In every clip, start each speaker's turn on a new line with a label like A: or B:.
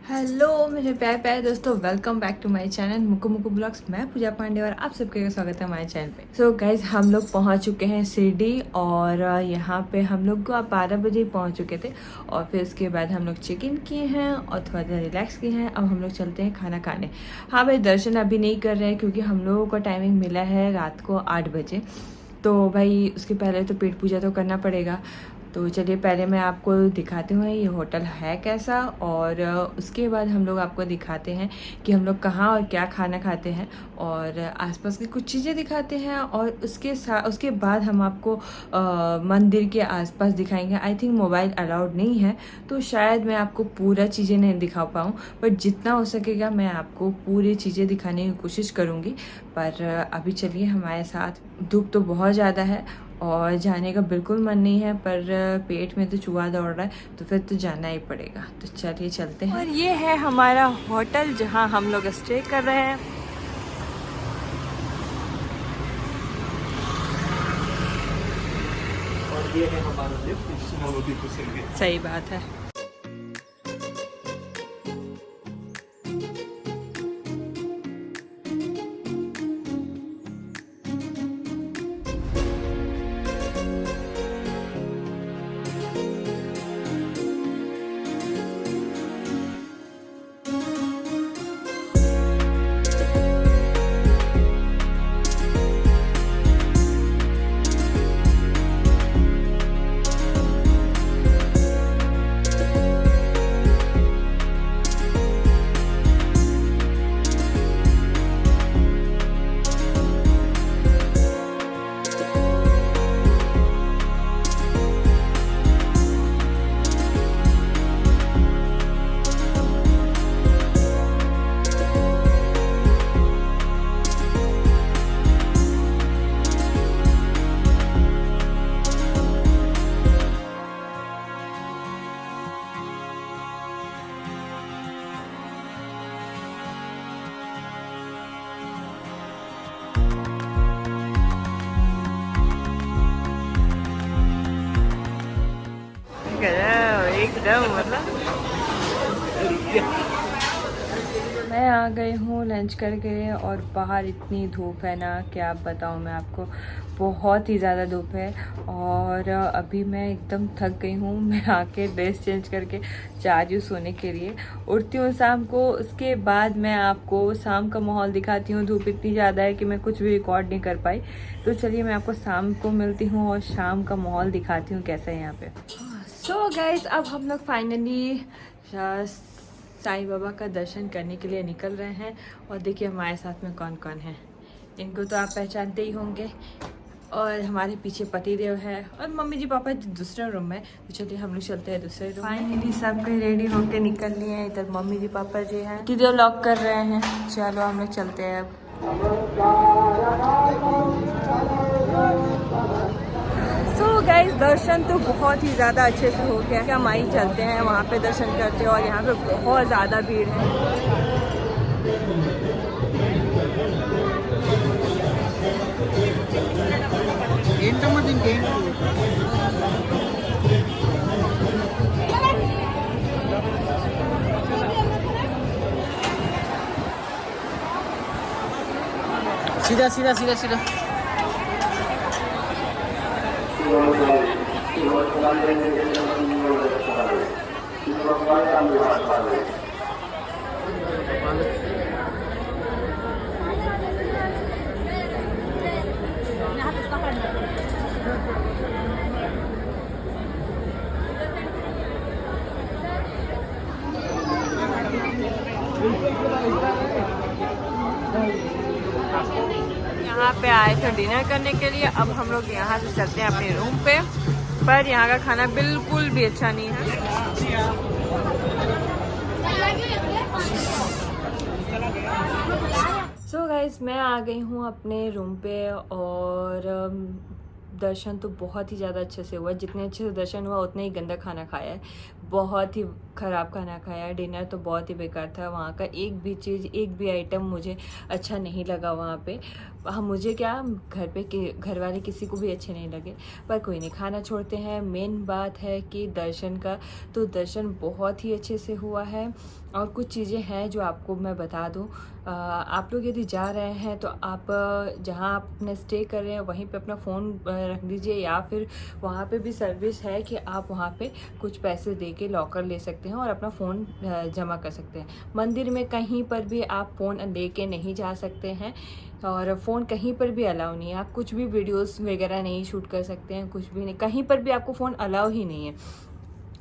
A: Hello मेरे प्यारे प्यारे दोस्तों, welcome back to my channel Muku Muku blogs. मैं पूजा पांडे और आप सबके स्वागत है हमारे चैनल पे। सो गाइज, हम लोग पहुंच चुके हैं शिरडी और यहाँ पे हम लोग 12 बजे पहुंच चुके थे और फिर उसके बाद हम लोग चेक इन किए हैं और थोड़ा देर रिलैक्स किए हैं। अब हम लोग चलते हैं खाना खाने। हाँ भाई, दर्शन अभी नहीं कर रहे हैं क्योंकि हम लोगों को टाइमिंग मिला है रात को 8 बजे। तो भाई उसके पहले तो पेट पूजा तो करना पड़ेगा। तो चलिए पहले मैं आपको दिखाती हूँ ये होटल है कैसा, और उसके बाद हम लोग आपको दिखाते हैं कि हम लोग कहाँ और क्या खाना खाते हैं और आसपास की कुछ चीज़ें दिखाते हैं। और उसके बाद हम आपको मंदिर के आसपास दिखाएंगे। आई थिंक मोबाइल अलाउड नहीं है तो शायद मैं आपको पूरा चीज़ें नहीं दिखा पाऊँ, बट जितना हो सकेगा मैं आपको पूरी चीज़ें दिखाने की कोशिश करूँगी। पर अभी चलिए हमारे साथ। धूप तो बहुत ज़्यादा है और जाने का बिल्कुल मन नहीं है, पर पेट में तो चूहा दौड़ रहा है तो फिर तो जाना ही पड़ेगा। तो चलिए चलते हैं। और ये है हमारा होटल जहां हम लोग स्टे कर रहे हैं।
B: और ये है हमारा लिफ्ट जिसमें वो भी घुसेंगे।
A: सही बात है। एकदम मतलब मैं आ गई हूँ लंच करके और बाहर इतनी धूप है ना, क्या बताऊँ मैं आपको। बहुत ही ज़्यादा धूप है और अभी मैं एकदम थक गई हूँ। मैं आके ड्रेस चेंज करके जा रही हूँ सोने के लिए। उठती हूँ शाम को, उसके बाद मैं आपको शाम का माहौल दिखाती हूँ। धूप इतनी ज़्यादा है कि मैं कुछ भी रिकॉर्ड नहीं कर पाई। तो चलिए मैं आपको शाम को मिलती हूँ और शाम का माहौल दिखाती हूँ कैसा है यहाँ पे। सो गाइज, अब हम लोग फाइनली साईं बाबा का दर्शन करने के लिए निकल रहे हैं। और देखिए हमारे साथ में कौन कौन है। इनको तो आप पहचानते ही होंगे। और हमारे पीछे पतिदेव है और मम्मी जी पापा दूसरे रूम में। तो चलिए हम लोग चलते हैं दूसरे रूम में। फाइनली सब कोई रेडी होके निकल लिए हैं। इधर मम्मी जी पापा जी हैं, पतिदेव लॉक कर रहे हैं। चलो हम लोग चलते हैं अब। सो गाइस, दर्शन तो बहुत ही ज़्यादा अच्छे से हो गया। हम आई चलते हैं वहाँ पे दर्शन करते हैं। और यहाँ पे बहुत ज़्यादा भीड़ है।
B: सीधा सीधा सीधा सीधा।
A: यहाँ पे आए थे डिनर करने के लिए। अब हम लोग यहाँ से चलते हैं अपने रूम पे। पर यहाँ का खाना बिल्कुल भी अच्छा नहीं है। सो गाइस, मैं आ गई हूँ अपने रूम पे और दर्शन तो बहुत ही ज़्यादा अच्छे से हुआ। जितने अच्छे से दर्शन हुआ उतने ही गंदा खाना खाया है। बहुत ही ख़राब खाना खाया है। डिनर तो बहुत ही बेकार था। वहाँ का एक भी चीज़, एक भी आइटम मुझे अच्छा नहीं लगा वहाँ पे। हम मुझे क्या घर पे के घर वाले किसी को भी अच्छे नहीं लगे, पर कोई नहीं, खाना छोड़ते हैं। मेन बात है कि दर्शन का, तो दर्शन बहुत ही अच्छे से हुआ है। और कुछ चीज़ें हैं जो आपको मैं बता दूं, आप लोग यदि जा रहे हैं तो आप जहां आप अपने स्टे कर रहे हैं वहीं पे अपना फ़ोन रख लीजिए, या फिर वहां पे भी सर्विस है कि आप वहां पे कुछ पैसे दे के लॉकर ले सकते हैं और अपना फ़ोन जमा कर सकते हैं। मंदिर में कहीं पर भी आप फ़ोन लेके नहीं जा सकते हैं, और फ़ोन कहीं पर भी अलाउ नहीं है। आप कुछ भी वीडियोस वगैरह नहीं शूट कर सकते हैं, कुछ भी नहीं, कहीं पर भी आपको फ़ोन अलाउ ही नहीं है।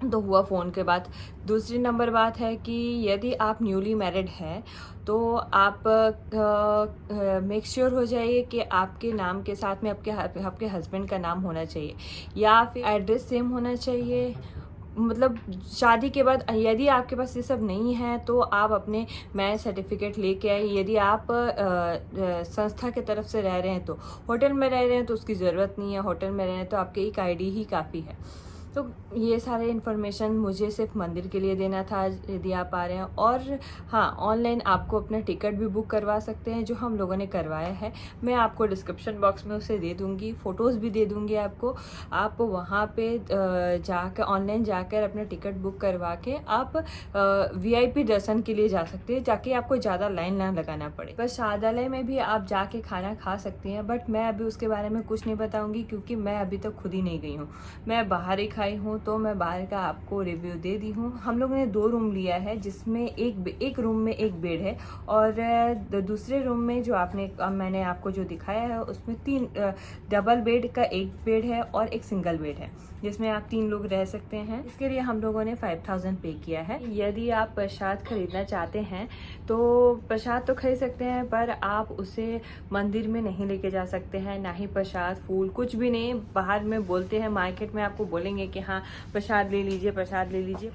A: तो हुआ फ़ोन के बाद। दूसरी नंबर बात है कि यदि आप न्यूली मैरिड हैं तो आप मेक श्योर हो जाइए कि आपके नाम के साथ में आपके हस्बैंड का नाम होना चाहिए, या फिर एड्रेस सेम होना चाहिए। मतलब शादी के बाद यदि आपके पास ये सब नहीं है तो आप अपने मैरिज सर्टिफिकेट लेके आए। यदि आप संस्था के तरफ से रह रहे हैं तो, होटल में रह रहे हैं तो उसकी ज़रूरत नहीं है, होटल में रह रहे हैं तो आपके एक आईडी ही काफ़ी है। तो ये सारे इन्फॉर्मेशन मुझे सिर्फ मंदिर के लिए देना था यदि आप आ रहे हैं। और हाँ, ऑनलाइन आपको अपना टिकट भी बुक करवा सकते हैं, जो हम लोगों ने करवाया है। मैं आपको डिस्क्रिप्शन बॉक्स में उसे दे दूँगी, फ़ोटोज़ भी दे दूँगी आपको। आप वहाँ पे जाकर ऑनलाइन जाकर अपना टिकट बुक करवा के आप VIP दर्शन के लिए जा सकते हैं, ताकि आपको ज़्यादा लाइन ना लगाना पड़े। प्रसादालय में भी आप जाके खाना खा सकते हैं, बट मैं अभी उसके बारे में कुछ नहीं बताऊँगी क्योंकि मैं अभी तक खुद ही नहीं गई हूँ। मैं बाहर ही खाई हूँ, तो मैं बाहर का आपको रिव्यू दे दी हूँ। हम लोगों ने 2 रूम लिया है, जिसमें एक रूम में 1 बेड है, और दूसरे रूम में जो मैंने आपको जो दिखाया है उसमें 3 डबल बेड का 1 बेड है और 1 सिंगल बेड है, जिसमें आप 3 लोग रह सकते हैं। इसके लिए हम लोगों ने 5000 पे किया है। यदि आप प्रसाद खरीदना चाहते हैं तो प्रसाद तो खरीद सकते हैं, पर आप उसे मंदिर में नहीं लेके जा सकते हैं, ना ही प्रसाद फूल कुछ भी नहीं। बाहर में बोलते हैं, मार्केट में आपको बोलेंगे कि हाँ प्रसाद ले लीजिए, प्रसाद ले लीजिए,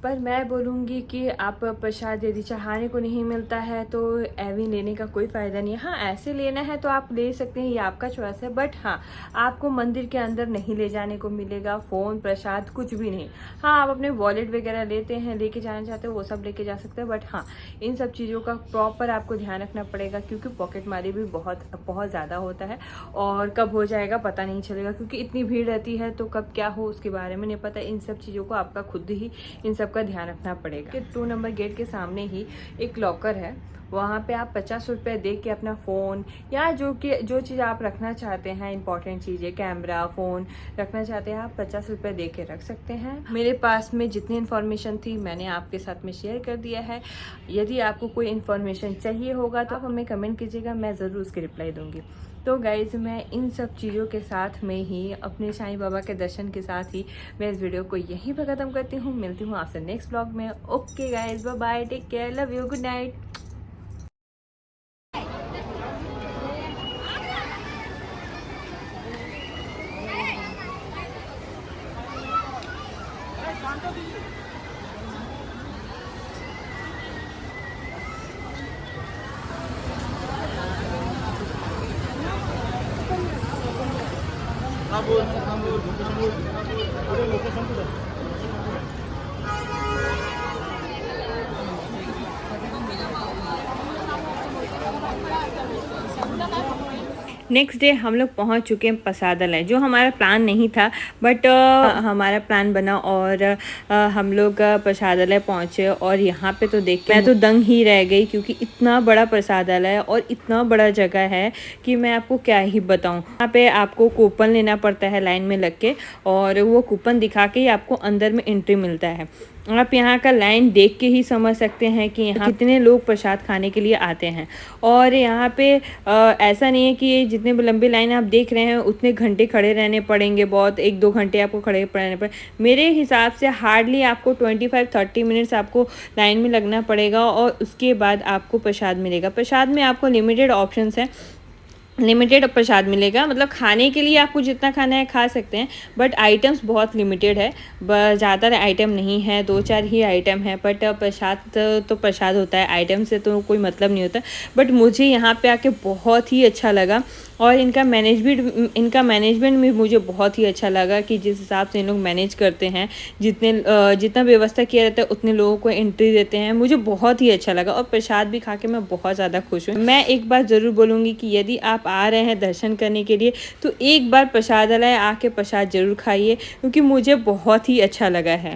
A: पर मैं बोलूँगी कि आप प्रसाद यदि चढ़ाने को नहीं मिलता है तो ऐवी लेने का कोई फ़ायदा नहीं है। हाँ, ऐसे लेना है तो आप ले सकते हैं, ये आपका चॉइस है, बट हाँ, आपको मंदिर के अंदर नहीं ले जाने को मिलेगा फ़ोन, प्रसाद कुछ भी नहीं। हाँ, आप अपने वॉलेट वगैरह लेके जाना चाहते हो वो सब लेके जा सकते हैं, बट हाँ, इन सब चीज़ों का प्रॉपर आपको ध्यान रखना पड़ेगा, क्योंकि पॉकेट मारी भी बहुत ज़्यादा होता है, और कब हो जाएगा पता नहीं चलेगा, क्योंकि इतनी भीड़ रहती है तो कब क्या हो उसके बारे में नहीं पता। इन सब चीज़ों को आपका खुद ही इन सब का ध्यान रखना पड़ेगा। कि 2 नंबर गेट के सामने ही एक लॉकर है, वहाँ पे आप 50 रुपये दे के अपना फ़ोन या जो चीज़ आप रखना चाहते हैं, इंपॉर्टेंट चीज़ें, कैमरा, फ़ोन रखना चाहते हैं, आप 50 रुपये दे के रख सकते हैं। मेरे पास में जितनी इन्फॉर्मेशन थी मैंने आपके साथ में शेयर कर दिया है। यदि आपको कोई इन्फॉर्मेशन चाहिए होगा तो आप हमें कमेंट कीजिएगा, मैं ज़रूर उसकी रिप्लाई दूँगी। तो गाइज़, मैं इन सब चीज़ों के साथ में ही, अपने साईं बाबा के दर्शन के साथ ही मैं इस वीडियो को यहीं पर ख़त्म करती हूँ। मिलती हूँ आपसे नेक्स्ट व्लॉग में। Okay guys, bye bye, take care, love you, good night. Next day हम लोग पहुंच चुके हैं प्रसादालय, जो हमारा प्लान नहीं था, बट हमारा प्लान बना और हम लोग प्रसादालय पहुंचे। और यहाँ पे तो देख के मैं तो दंग ही रह गई, क्योंकि इतना बड़ा प्रसादालय और इतना बड़ा जगह है कि मैं आपको क्या ही बताऊं। यहाँ पे आपको कूपन लेना पड़ता है लाइन में लग के, और वो कूपन दिखा के ही आपको अंदर में एंट्री मिलता है। आप यहाँ का लाइन देख के ही समझ सकते हैं कि यहाँ कितने लोग प्रसाद खाने के लिए आते हैं। और यहाँ पे ऐसा नहीं है कि जितने लंबी लाइन आप देख रहे हैं उतने घंटे खड़े रहने पड़ेंगे, बहुत 1-2 घंटे आपको खड़े रहने पड़े। मेरे हिसाब से हार्डली आपको 25-30 मिनट्स आपको लाइन में लगना पड़ेगा, और उसके बाद आपको प्रसाद मिलेगा। प्रसाद में आपको लिमिटेड ऑप्शंस हैं, लिमिटेड प्रसाद मिलेगा, मतलब खाने के लिए आपको जितना खाना है खा सकते हैं, बट आइटम्स बहुत लिमिटेड है, ज़्यादा आइटम नहीं है, 2-4 ही आइटम है। बट प्रसाद तो प्रसाद होता है, आइटम से तो कोई मतलब नहीं होता। बट मुझे यहाँ पे आके बहुत ही अच्छा लगा, और इनका मैनेजमेंट भी मुझे बहुत ही अच्छा लगा कि जिस हिसाब से इन लोग मैनेज करते हैं, जितना व्यवस्था किया रहता है उतने लोगों को एंट्री देते हैं, मुझे बहुत ही अच्छा लगा। और प्रसाद भी खा के मैं बहुत ज़्यादा खुश हूँ। मैं एक बार ज़रूर बोलूँगी कि यदि आप आ रहे हैं दर्शन करने के लिए तो एक बार प्रसादालय आके प्रसाद ज़रूर खाइए, क्योंकि मुझे बहुत ही अच्छा लगा है।